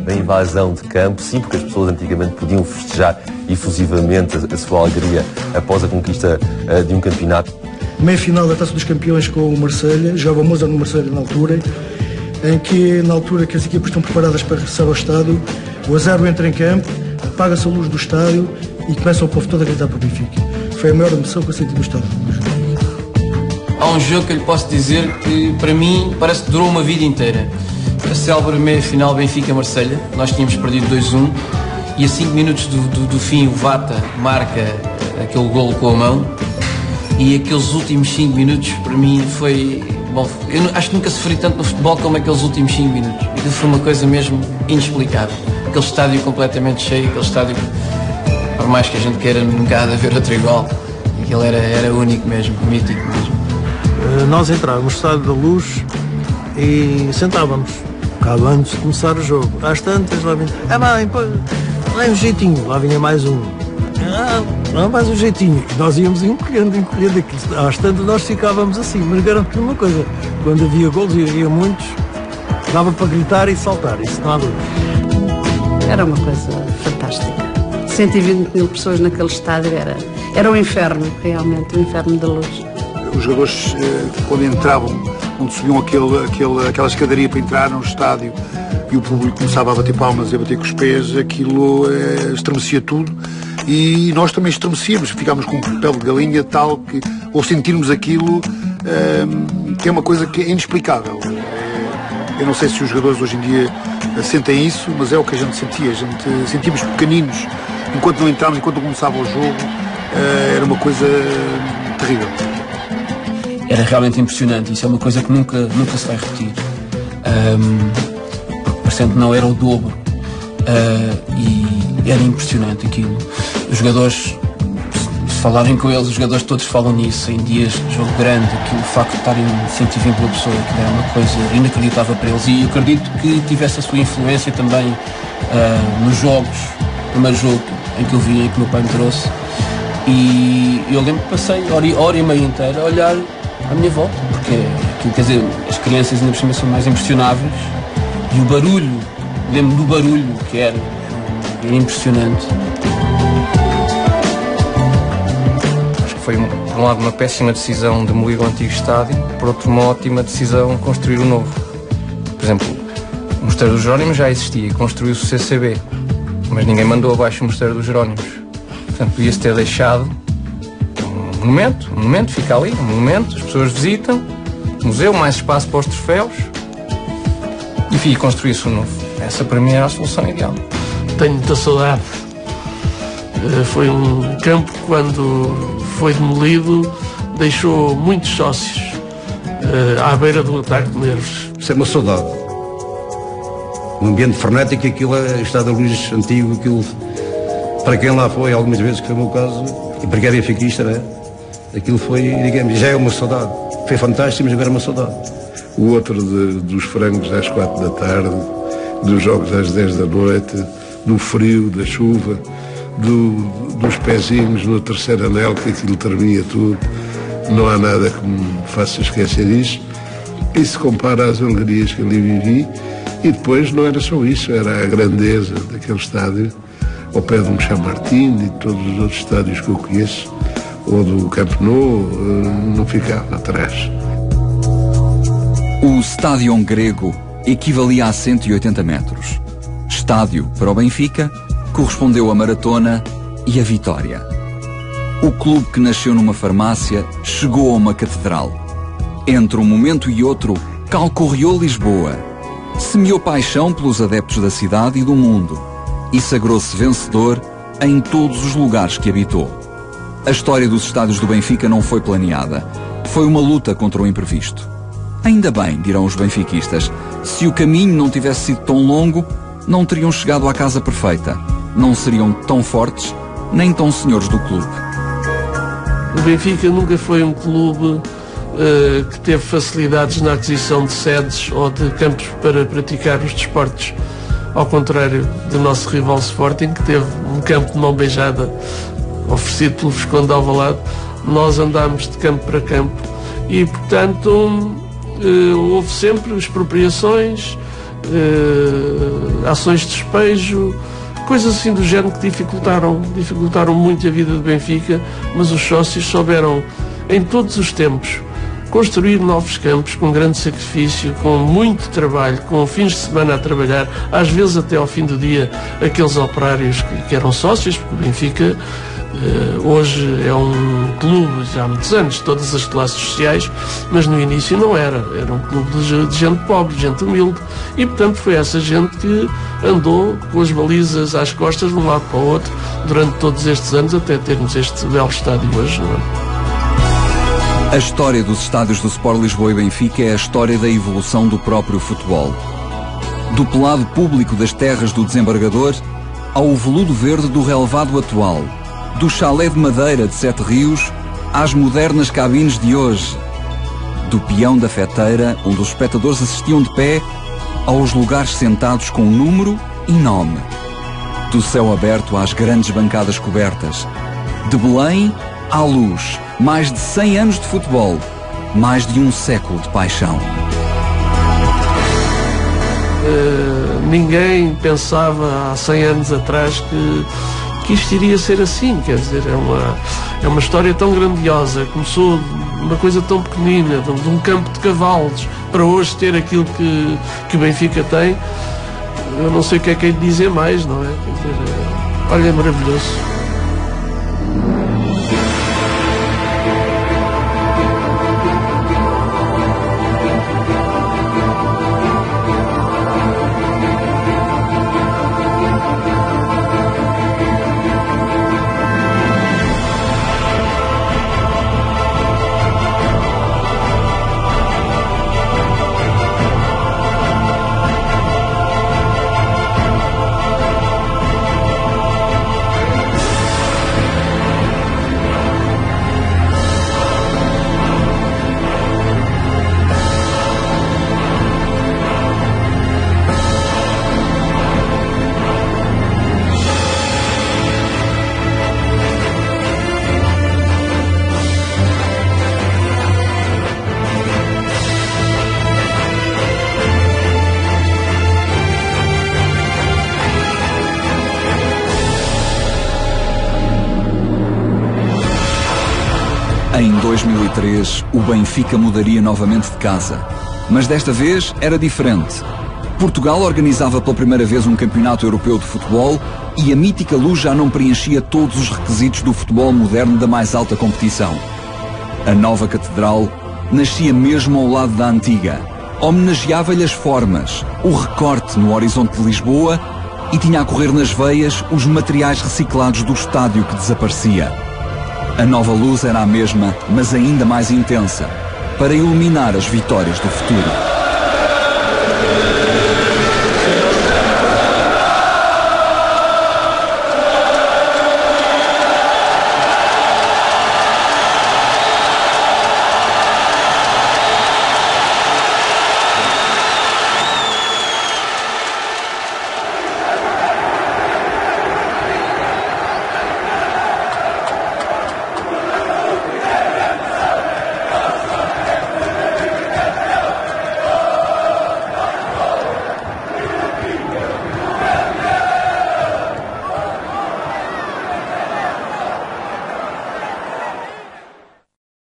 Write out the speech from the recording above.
da invasão de campo, sim, porque as pessoas antigamente podiam festejar efusivamente a sua alegria após a conquista de um campeonato. Meia final da Taça dos Campeões com o Marselha, jogava o Moza no Marselha na altura, em que na altura que as equipas estão preparadas para regressar ao estádio, o Azerbo entra em campo, apaga-se a luz do estádio e começa o povo todo a gritar para o Benfica. Foi a maior emoção que eu senti no estádio. Há um jogo que eu lhe posso dizer que, para mim, parece que durou uma vida inteira. A célebre meia-final Benfica-Marselha, nós tínhamos perdido 2-1 e a 5 minutos do fim o Vata marca aquele golo com a mão e aqueles últimos 5 minutos, para mim, foi... Bom, eu acho que nunca sofri tanto no futebol como aqueles últimos 5 minutos. Aquilo foi uma coisa mesmo inexplicável. Aquele estádio completamente cheio, aquele estádio, por mais que a gente queira nunca há de haver outro igual, aquilo era único mesmo, mítico mesmo. Nós entrávamos no Estádio da Luz e sentávamos, bocado antes de começar o jogo. Às tantas, lá vinha, mãe, pô, lá é um jeitinho, lá vinha mais um. Não, mais um jeitinho. E nós íamos encolhendo. Às tantas nós ficávamos assim, mas garanto-lhe uma coisa, quando havia golos e havia muitos, dava para gritar e saltar, isso não há dúvida. Era uma coisa fantástica. 120 mil pessoas naquele estádio, era um inferno, realmente, um inferno da luz. Os jogadores, quando entravam, onde subiam aquela escadaria para entrar no estádio e o público começava a bater palmas e a bater com os pés, aquilo estremecia tudo e nós também estremecíamos, ficámos com um papel de galinha tal que, ao sentirmos aquilo, que é uma coisa que é inexplicável. Eu não sei se os jogadores hoje em dia sentem isso, mas é o que a gente sentia. A gente sentíamos pequeninos enquanto não entrámos, enquanto não começava o jogo, era uma coisa terrível. Era realmente impressionante, isso é uma coisa que nunca se vai repetir. Porque parecendo que não era o dobro. E era impressionante aquilo. Os jogadores, se falarem com eles, os jogadores todos falam nisso, em dias de jogo grande, aquilo, o facto de estarem 120 mil pessoas, que era uma coisa inacreditável para eles. E eu acredito que tivesse a sua influência também nos jogos, no primeiro jogo em que eu vi, em que o meu pai me trouxe. E eu lembro que passei hora e meia inteira a olhar à minha volta, porque aquilo, quer dizer, as crianças ainda por cima são mais impressionáveis e o barulho, lembro do barulho que era impressionante. Acho que foi, por um lado, uma péssima decisão demolir o antigo estádio, por outro, uma ótima decisão construir o novo. Por exemplo, o Mosteiro dos Jerónimos já existia e construiu-se o CCB, mas ninguém mandou abaixo o Mosteiro dos Jerónimos. Portanto, podia-se ter deixado um monumento fica ali, um monumento, as pessoas visitam, museu, mais espaço para os troféus e construir-se o novo. Essa para mim era a solução ideal. Tenho muita saudade. Foi um campo que, quando foi demolido, deixou muitos sócios à beira do ataque de nervos. Isso é uma saudade. Um ambiente frenético, aquilo é Estádio da Luz antigo, aquilo, para quem lá foi algumas vezes, que foi o meu caso, e para quem é benfiquista, né? Aquilo foi, digamos, já é uma saudade. Foi fantástico, mas agora é uma saudade. O outro dos frangos às 4 da tarde, dos jogos às 10 da noite, do frio, da chuva, dos pezinhos no terceiro anel, que aquilo tremia tudo. Não há nada que me faça esquecer isso. E se compara às alegrias que ali vivi, e depois não era só isso, era a grandeza daquele estádio, ao pé do Michel Martin e de todos os outros estádios que eu conheço, ou do Camp Nou, não ficava atrás. O Stadion grego equivalia a 180 metros. Estádio para o Benfica correspondeu a maratona e a vitória. O clube que nasceu numa farmácia chegou a uma catedral. Entre um momento e outro, calcorreou Lisboa. Semeou paixão pelos adeptos da cidade e do mundo e sagrou-se vencedor em todos os lugares que habitou. A história dos estádios do Benfica não foi planeada. Foi uma luta contra o imprevisto. Ainda bem, dirão os benfiquistas, se o caminho não tivesse sido tão longo, não teriam chegado à casa perfeita. Não seriam tão fortes, nem tão senhores do clube. O Benfica nunca foi um clube que teve facilidades na aquisição de sedes ou de campos para praticar os desportos. Ao contrário do nosso rival Sporting, que teve um campo de mão beijada oferecido pelo Visconde de Alvalade, nós andámos de campo para campo e, portanto, houve sempre expropriações ações de despejo, coisas assim do género que dificultaram muito a vida do Benfica, mas os sócios souberam, em todos os tempos, construir novos campos com grande sacrifício, com muito trabalho, com fins de semana a trabalhar, às vezes até ao fim do dia, aqueles operários que eram sócios, porque o Benfica hoje é um clube, já há muitos anos, de todas as classes sociais, mas no início não era um clube de gente pobre, de gente humilde, e portanto foi essa gente que andou com as balizas às costas de um lado para o outro durante todos estes anos, até termos este belo estádio hoje, não é? A história dos estádios do Sport Lisboa e Benfica é a história da evolução do próprio futebol. Do pelado público das terras do desembargador ao veludo verde do relevado atual, do chalé de madeira de Sete Rios às modernas cabines de hoje, do peão da feteira, onde os espectadores assistiam de pé, aos lugares sentados com número e nome, do céu aberto às grandes bancadas cobertas, de Belém à Luz, mais de 100 anos de futebol, mais de um século de paixão. Ninguém pensava há 100 anos atrás que isto iria ser assim, quer dizer, é uma história tão grandiosa, começou uma coisa tão pequenina, de um campo de cavalos, para hoje ter aquilo que o Benfica tem. Eu não sei o que é que é de dizer mais, não é? Quer dizer, olha, é maravilhoso. Em 2003, o Benfica mudaria novamente de casa. Mas desta vez era diferente. Portugal organizava pela primeira vez um campeonato europeu de futebol e a mítica Luz já não preenchia todos os requisitos do futebol moderno da mais alta competição. A nova catedral nascia mesmo ao lado da antiga. Homenageava-lhe as formas, o recorte no horizonte de Lisboa e tinha a correr nas veias os materiais reciclados do estádio que desaparecia. A nova luz era a mesma, mas ainda mais intensa, para iluminar as vitórias do futuro.